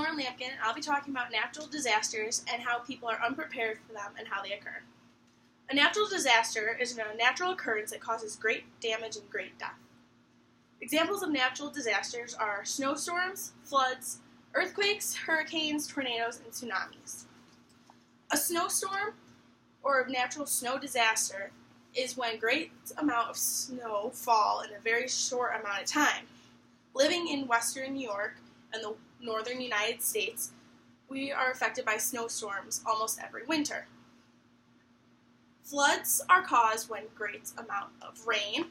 Lauryn Lamkin, and I'll be talking about natural disasters and how people are unprepared for them and how they occur. A natural disaster is a natural occurrence that causes great damage and great death. Examples of natural disasters are snowstorms, floods, earthquakes, hurricanes, tornadoes, and tsunamis. A snowstorm or natural snow disaster is when great amount of snow fall in a very short amount of time. Living in western New York and the northern United States, we are affected by snowstorms almost every winter. Floods are caused when great amount of rain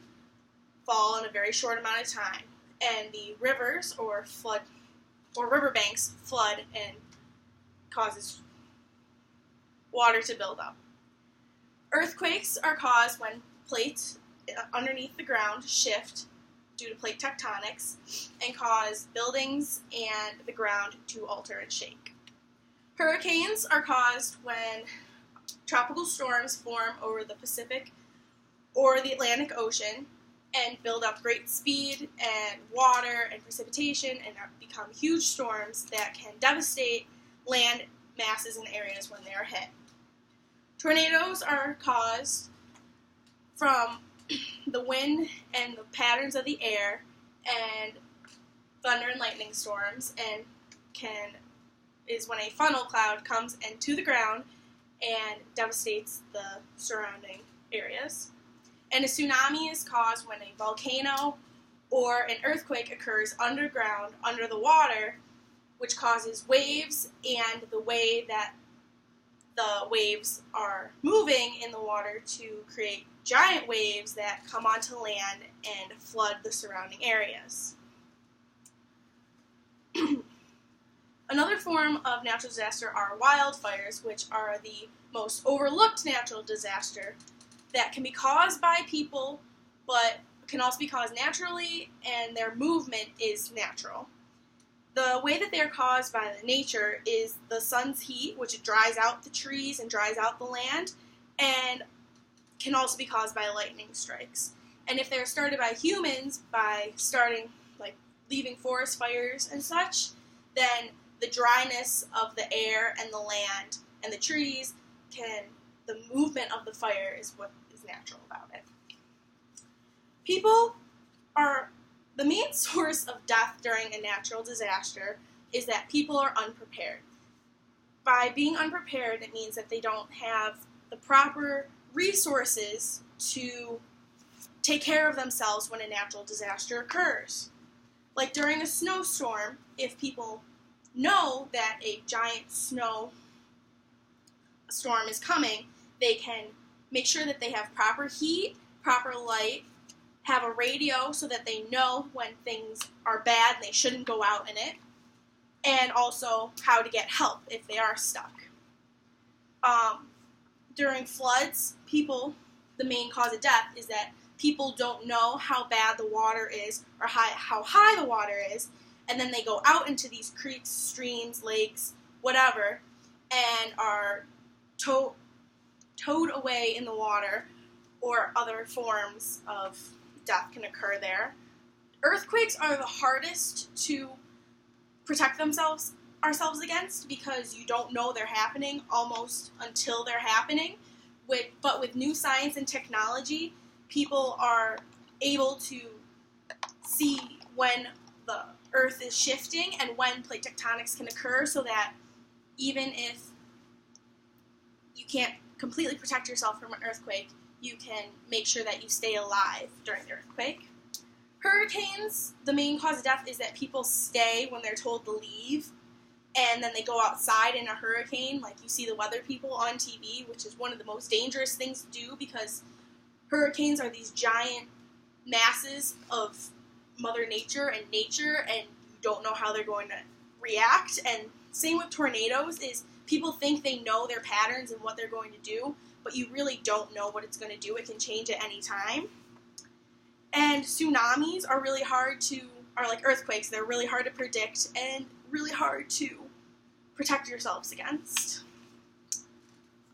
fall in a very short amount of time, and the rivers or riverbanks flood and causes water to build up. Earthquakes are caused when plates underneath the ground shift due to plate tectonics and cause buildings and the ground to alter and shake. Hurricanes are caused when tropical storms form over the Pacific or the Atlantic Ocean and build up great speed and water and precipitation and become huge storms that can devastate land masses and areas when they are hit. Tornadoes are caused from the wind and the patterns of the air and thunder and lightning storms, and is when a funnel cloud comes into the ground and devastates the surrounding areas. And a tsunami is caused when a volcano or an earthquake occurs underground, under the water, which causes waves, and the way that the waves are moving in the water to create giant waves that come onto land and flood the surrounding areas. Another form of natural disaster are wildfires, which are the most overlooked natural disaster that can be caused by people, but can also be caused naturally, and their movement is natural. The way that they are caused by nature is the sun's heat, which dries out the trees and dries out the land, and can also be caused by lightning strikes. And if they're started by humans, by leaving forest fires and such, then the dryness of the air and the land and the trees the movement of the fire is what is natural about it. The main source of death during a natural disaster is that people are unprepared. By being unprepared, it means that they don't have the proper resources to take care of themselves when a natural disaster occurs. Like during a snowstorm, if people know that a giant snow storm is coming, they can make sure that they have proper heat, proper light, have a radio so that they know when things are bad and they shouldn't go out in it, and also how to get help if they are stuck. During floods, the main cause of death is that people don't know how bad the water is or how high the water is, and then they go out into these creeks, streams, lakes, whatever, and are towed away in the water, or other forms of death can occur there. Earthquakes are the hardest to protect ourselves against because you don't know they're happening almost until they're happening. But with new science and technology, people are able to see when the earth is shifting and when plate tectonics can occur, so that even if you can't completely protect yourself from an earthquake, you can make sure that you stay alive during the earthquake. Hurricanes, the main cause of death is that people stay when they're told to leave, and then they go outside in a hurricane, like you see the weather people on TV, which is one of the most dangerous things to do because hurricanes are these giant masses of Mother Nature, and you don't know how they're going to react. And same with tornadoes, is people think they know their patterns and what they're going to do, but you really don't know what it's going to do. It can change at any time. And tsunamis are like earthquakes. They're really hard to predict and really hard to protect yourselves against.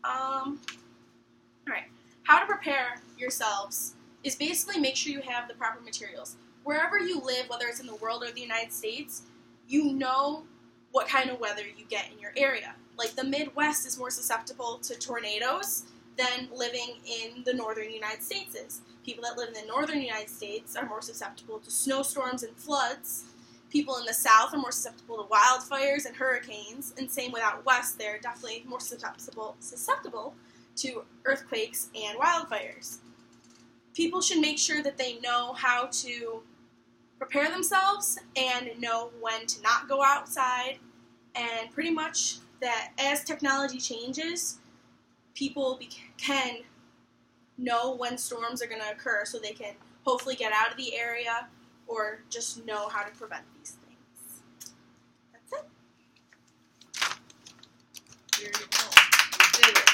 Alright, how to prepare yourselves is basically make sure you have the proper materials. Wherever you live, whether it's in the world or the United States, you know what kind of weather you get in your area. Like the Midwest is more susceptible to tornadoes than living in the northern United States is. People that live in the northern United States are more susceptible to snowstorms and floods. People in the south are more susceptible to wildfires and hurricanes, and same with out west, they're definitely more susceptible to earthquakes and wildfires. People should make sure that they know how to prepare themselves and know when to not go outside, and pretty much that as technology changes, people can know when storms are going to occur so they can hopefully get out of the area or just know how to prevent these things. That's it. Here you go. You did it.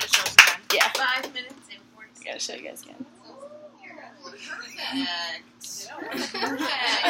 Show us again. Yeah. 5 minutes and 40 seconds. I gotta show you guys again. And